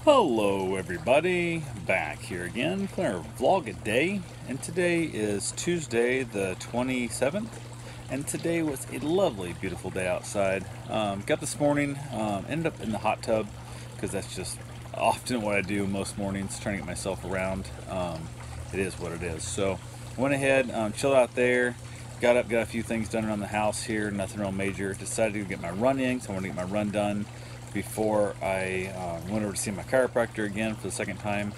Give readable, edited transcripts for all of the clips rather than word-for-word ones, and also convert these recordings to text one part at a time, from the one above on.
Hello everybody, back here again for our vlog a day, and today is Tuesday the 27th, and today was a lovely beautiful day outside. Got this morning, ended up in the hot tub because that's just often what I do most mornings, trying to get myself around. It is what it is. So went ahead, chilled out there, got up, got a few things done around the house here, nothing real major. Decided to get my run in, so I want to get my run done before I went over to see my chiropractor again for the second time,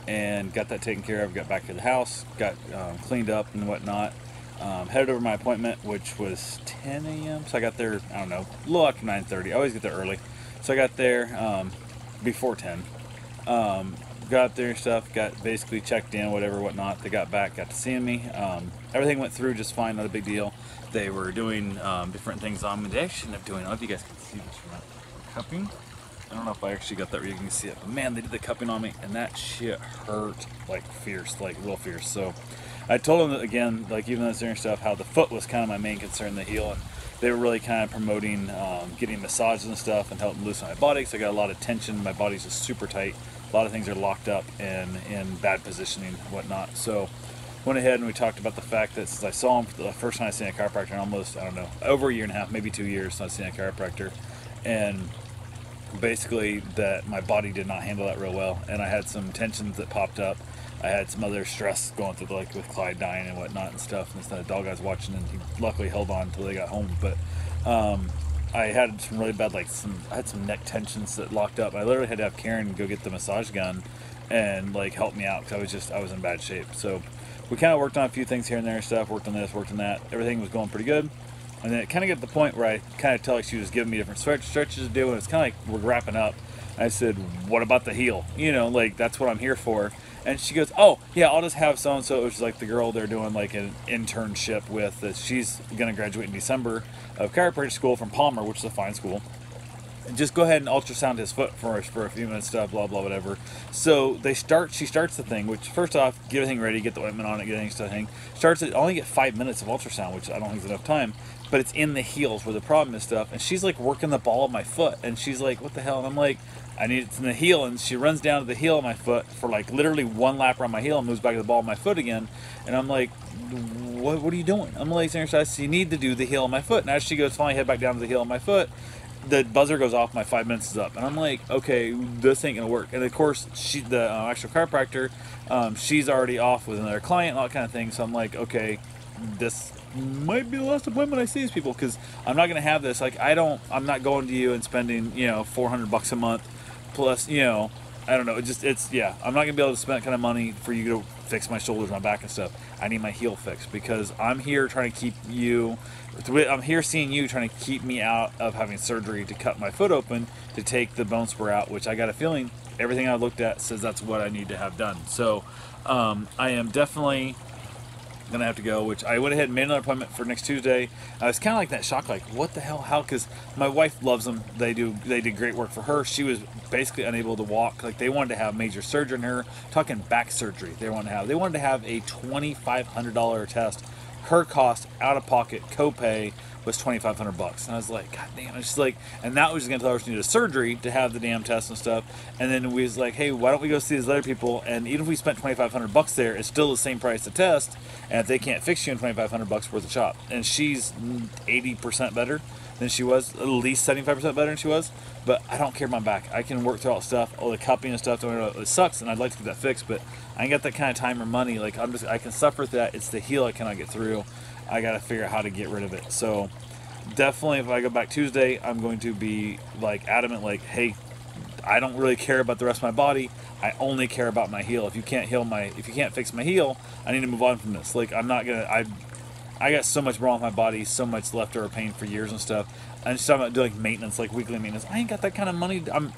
and got that taken care of. Got back to the house, got cleaned up and whatnot. Headed over my appointment, which was 10 a.m. So I got there, I don't know, a little after 9:30. I always get there early. So I got there before 10. Got up there and stuff, got basically checked in, whatever, whatnot. They got back, got to seeing me. Everything went through just fine, not a big deal. They were doing different things on me. They actually ended up doing, I don't know if you guys can see this or not, cupping. I don't know if I actually got that where you can see it, but man, they did the cupping on me, and that shit hurt like fierce, like real fierce. So I told them that, again, like even though it's and stuff, how the foot was kind of my main concern, the heel, and they were really kind of promoting getting massages and stuff and helping loosen my body, because I got a lot of tension. My body's just super tight. A lot of things are locked up and in bad positioning and whatnot. So went ahead and we talked about the fact that since I saw him for the first time I seen a chiropractor in almost, I don't know, over a year and a half, maybe 2 years since I seen a chiropractor, and basically that my body did not handle that real well, and I had some tensions that popped up. I had some other stress going through, like with Clyde dying and whatnot and stuff, and it's not a dog I was watching, and he luckily held on until they got home. But I had some really bad, I had some neck tensions that locked up. I literally had to have Karen go get the massage gun and like help me out, because I was in bad shape. So we kind of worked on a few things here and there and stuff, worked on this, worked on that. Everything was going pretty good. And then it kind of got to the point where I kind of tell like she was giving me different stretches to do, and it's kind of like we're wrapping up. I said, what about the heel? You know, like that's what I'm here for. And she goes, oh, yeah, I'll just have so-and-so. It was like the girl they're doing like an internship with, that she's going to graduate in December of chiropractic school from Palmer, which is a fine school. Just go ahead and ultrasound his foot for us for a few minutes, stuff, blah, blah, whatever. So she starts the thing, which first off, get everything ready, get the ointment on it, get everything starts it. I only get 5 minutes of ultrasound, which I don't think is enough time, but it's in the heels where the problem is stuff. And she's like working the ball of my foot, and she's like, what the hell? And I'm like, I need it in the heel. And she runs down to the heel of my foot for like literally one lap around my heel and moves back to the ball of my foot again. And I'm like, what are you doing? I'm like, you need to do the heel of my foot. And as she goes, finally head back down to the heel of my foot, the buzzer goes off, my 5 minutes is up, and I'm like, okay, this ain't gonna work. And of course, the actual chiropractor, she's already off with another client and all that kind of thing. So I'm like, okay, this might be the last appointment I see these people, because I'm not gonna have this. Like, I'm not going to you and spending, $400 a month plus, I don't know. Yeah. I'm not gonna be able to spend that kind of money for you to fix my shoulders, my back, and stuff. I need my heel fixed, because I'm here trying to keep you. I'm here seeing you trying to keep me out of having surgery to cut my foot open to take the bone spur out, which I got a feeling everything I looked at says that's what I need to have done. So I am definitely gonna have to go, which I went ahead and made another appointment for next Tuesday. I was kind of like that shock, like what the hell, how? Because my wife loves them. They did great work for her. She was basically unable to walk. Like, they wanted to have major surgery on her, talking back surgery. They wanted to have a $2,500 test. Her cost out of pocket copay was $2,500, and I was like, God damn! It's just like, and that was just gonna tell her she needed a surgery to have the damn test and stuff. And then we was like, hey, why don't we go see these other people? And even if we spent $2,500 there, it's still the same price to test. And if they can't fix you in $2,500 worth of shop, and she's 80% better than she was, at least 75% better than she was. But I don't care about my back. I can work through all the stuff, all the cupping and stuff. It sucks, and I'd like to get that fixed, but I ain't got that kind of time or money. Like, I can suffer through that. It's the heel I cannot get through. I got to figure out how to get rid of it. So definitely, if I go back Tuesday, I'm going to be like adamant, like, hey, I don't really care about the rest of my body. I only care about my heel. If you can't fix my heel, I need to move on from this. Like, I'm not gonna. I got so much wrong with my body, so much leftover pain for years and stuff. I'm just talking about doing like maintenance, like weekly maintenance. I ain't got that kind of money. I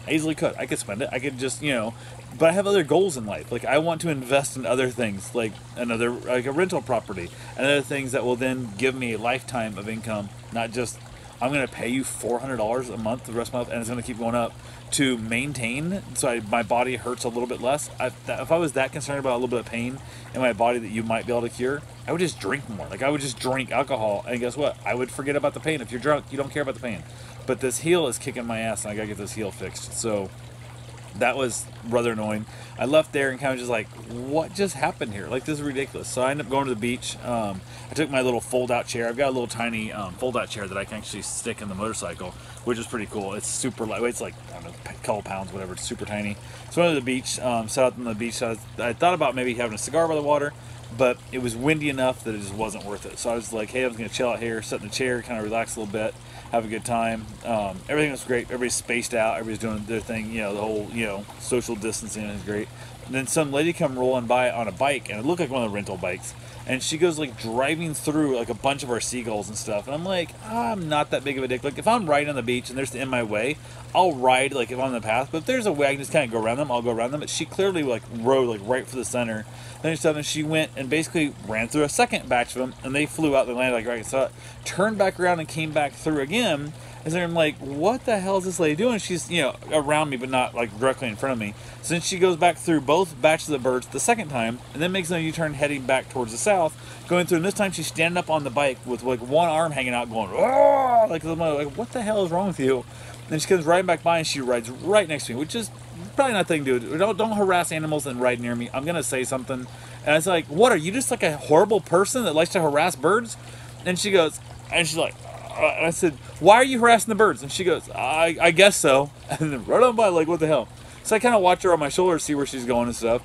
easily could. I could spend it. I could just, but I have other goals in life. Like, I want to invest in other things, like like a rental property, and other things that will then give me a lifetime of income, not just, I'm going to pay you $400 a month the rest of my life, and it's going to keep going up to maintain, so my body hurts a little bit less. If I was that concerned about a little bit of pain in my body that you might be able to cure, I would just drink more. Like, I would just drink alcohol, and guess what? I would forget about the pain. If you're drunk, you don't care about the pain. but this heel is kicking my ass, and I gotta get this heel fixed. So that was rather annoying. I left there and kind of just like, what just happened here? Like, this is ridiculous. So I ended up going to the beach. I took my little fold-out chair. I've got a little tiny fold-out chair that I can actually stick in the motorcycle, which is pretty cool. It's super lightweight. It's like, I don't know, a couple pounds, whatever. It's super tiny. So I went to the beach, sat out on the beach. I thought about maybe having a cigar by the water, but it was windy enough that it just wasn't worth it. So I was like, hey, I was going to chill out here, sit in the chair, kind of relax a little bit, have a good time. Everything was great. Everybody's spaced out. Everybody's doing their thing. The whole, social distancing is great. And then some lady come rolling by on a bike, and it looked like one of the rental bikes. And she goes like driving through like a bunch of our seagulls and stuff. And I'm like, I'm not that big of a dick. Like, if I'm riding on the beach and there's in my way, I'll ride like if I'm on the path. But if there's a way I can just kind of go around them, I'll go around them. But she clearly like rode like right for the center. Then she went and basically ran through a second batch of them, and they flew out. They landed like right. So turned back around and came back through again. And so I'm like, what the hell is this lady doing? She's, around me, but not like directly in front of me. So then she goes back through both batches of birds the second time, and then makes a U-turn heading back towards the south, going through. And this time she's standing up on the bike with like one arm hanging out, going, oh, like what the hell is wrong with you? And then she comes riding back by, and she rides right next to me, which is probably not the thing to do. Don't harass animals and ride near me. I'm gonna say something, and it's like, what, are you just like a horrible person that likes to harass birds? And she goes, and she's like. And I said, why are you harassing the birds? And she goes, I guess so. And then right on by, like, what the hell? So I kind of watch her on my shoulder, see where she's going and stuff.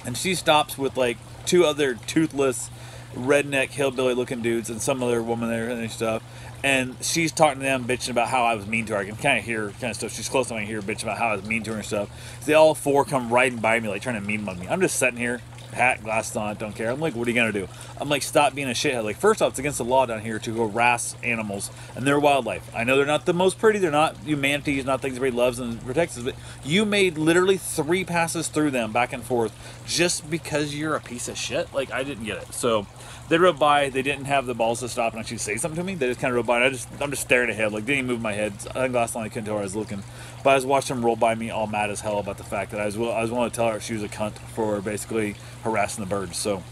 And she stops with like two other toothless, redneck, hillbilly looking dudes and some other woman there and stuff. And she's talking to them, bitching about how I was mean to her. I can kind of hear kind of stuff. She's close enough to hear bitching about how I was mean to her and stuff. So they all four come riding by me, like trying to mean mug me. I'm just sitting here, hat, glasses on, don't care. I'm like, what are you gonna do? I'm like, stop being a shithead. Like, first off, it's against the law down here to harass animals and their wildlife. I know they're not the most pretty. They're not humanities, not things everybody loves and protects. But you made literally 3 passes through them back and forth just because you're a piece of shit. Like, I didn't get it. So they rode by. They didn't have the balls to stop and actually say something to me. They just kind of rode by. And I'm just staring ahead. Like, didn't even move my head. I think last time I couldn't tell where I was looking. But I was watching them roll by me, all mad as hell about the fact that I was willing to tell her she was a cunt for basically harassing the birds. So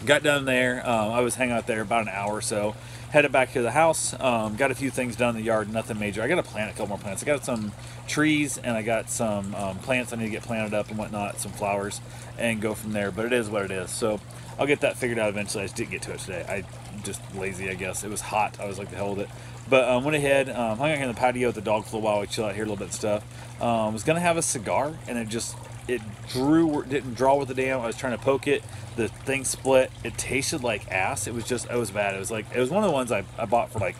got down there. I was hanging out there about an hour or so. Headed back to the house. Got a few things done in the yard. Nothing major. I got to plant a couple more plants. I got some trees and I got some plants I need to get planted up and whatnot. Some flowers and go from there. But it is what it is. So I'll get that figured out eventually. I just didn't get to it today. I just lazy, I guess. It was hot. I was like, the hell with it. But went ahead, hung out here in the patio with the dog for a while. We chill out here a little bit and stuff. Was gonna have a cigar, and it didn't draw with the damn. I was trying to poke it. The thing split. It tasted like ass. It was bad. It was one of the ones I bought for like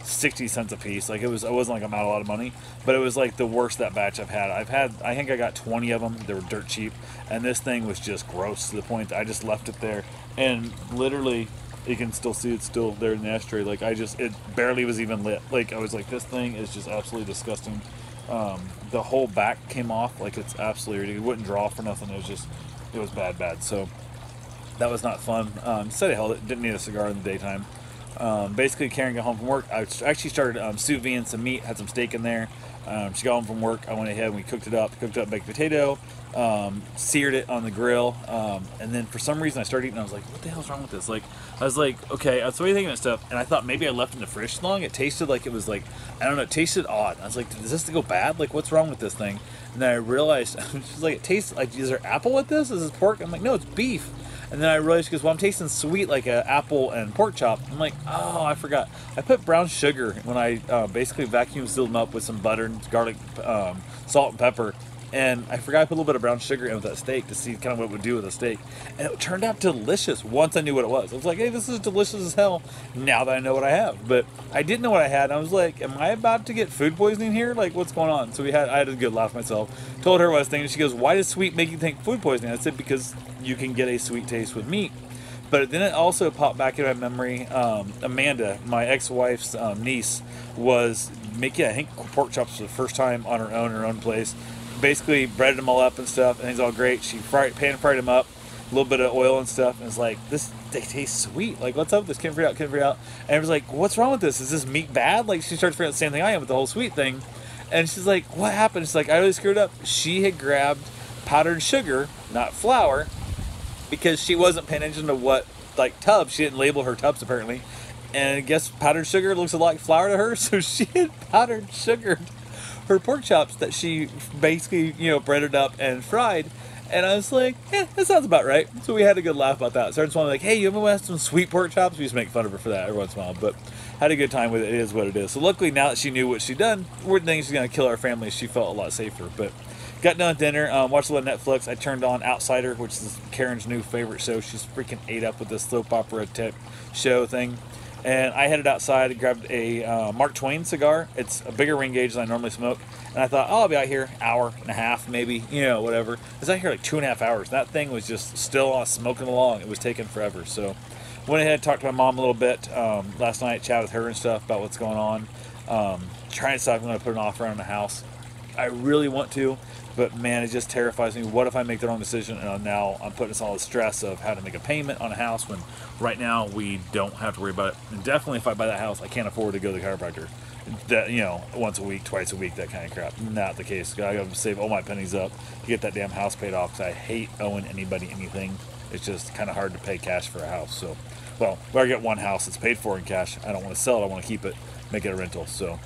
60 cents a piece. Like, it wasn't like I'm out a lot of money, but it was like the worst that batch I've had. I think I got 20 of them. They were dirt cheap, and this thing was just gross to the point that I just left it there, and literally. You can still see it's still there in the ashtray. Like, it barely was even lit. Like, I was like, this thing is just absolutely disgusting. The whole back came off. Like, it's absolutely ridiculous. It wouldn't draw for nothing. It was bad. So that was not fun. Said I held it. Didn't need a cigar in the daytime. Basically, Karen got home from work. I actually started sous vide some meat. Had some steak in there. She got home from work. I went ahead and we cooked up baked potato. Seared it on the grill, and then for some reason I started eating. I was like, what the hell's wrong with this? Like, I was like, okay, I was thinking of stuff, and I thought maybe I left it in the fridge too long. It tasted like it was like, I don't know, it tasted odd. I was like, does this go bad? Like, what's wrong with this thing? And then I realized, she's like, it tastes like, is there apple with this? Is this pork? I'm like, no, it's beef. And then I realized, because, well, I'm tasting sweet like an apple and pork chop. I'm like, oh, I forgot. I put brown sugar when I basically vacuum sealed them up with some butter and garlic, salt and pepper. And I forgot I put a little bit of brown sugar in with that steak to see kind of what it would do with a steak. And it turned out delicious once I knew what it was. I was like, hey, this is delicious as hell now that I know what I have. But I didn't know what I had. And I was like, am I about to get food poisoning here? Like, what's going on? So I had a good laugh myself. Told her what I was thinking. She goes, why does sweet make you think food poisoning? I said, because you can get a sweet taste with meat. But then it also popped back in my memory. Amanda, my ex-wife's niece, was making, I think, pork chops for the first time on her own place. Basically breaded them all up and stuff, and it's all great. She pan fried them up, a little bit of oil and stuff, and it's like, they taste sweet. Like, what's up with this? Can't figure out. And I was like, what's wrong with this? Is this meat bad? Like, she starts figuring out the same thing I am with the whole sweet thing. And she's like, what happened? She's like, I really screwed up. She had grabbed powdered sugar, not flour, because she wasn't paying attention to what, like, tubs. She didn't label her tubs, apparently. And I guess powdered sugar looks a lot like flour to her, so she had powdered sugared her pork chops that she basically, breaded up and fried. And I was like, that sounds about right. So we had a good laugh about that. So I just wanted like, hey, you ever want some sweet pork chops? We used to make fun of her for that every once in a while, but had a good time with it. It is what it is. So luckily now that she knew what she'd done, we're thinking she's going to kill our family. She felt a lot safer. But got done with dinner, watched a little Netflix. I turned on Outsider, which is Karen's new favorite show. She's freaking ate up with this soap opera type show thing. And I headed outside and grabbed a Mark Twain cigar. It's a bigger ring gauge than I normally smoke. And I thought, I'll be out here hour and a half, maybe, whatever. I was out here like 2.5 hours. That thing was just still smoking along. It was taking forever. So went ahead and talked to my mom a little bit last night, chatted with her and stuff about what's going on. Trying to decide if I'm going to put an offer on the house. I really want to, but man, it just terrifies me. What if I make the wrong decision and now I'm putting us all the stress of how to make a payment on a house when right now we don't have to worry about it. And definitely if I buy that house, I can't afford to go to the chiropractor. That, once a week, twice a week, that kind of crap. Not the case. I gotta save all my pennies up to get that damn house paid off because I hate owing anybody anything. It's just kind of hard to pay cash for a house. So, well, if I get one house that's paid for in cash, I don't want to sell it. I want to keep it, make it a rental. So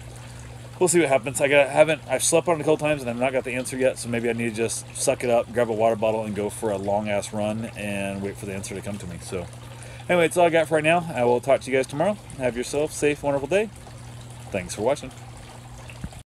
we'll see what happens. I've slept on it a couple times and I've not got the answer yet, so maybe I need to just suck it up, grab a water bottle, and go for a long-ass run and wait for the answer to come to me. So anyway, that's all I got for right now. I will talk to you guys tomorrow. Have yourself a safe, wonderful day. Thanks for watching.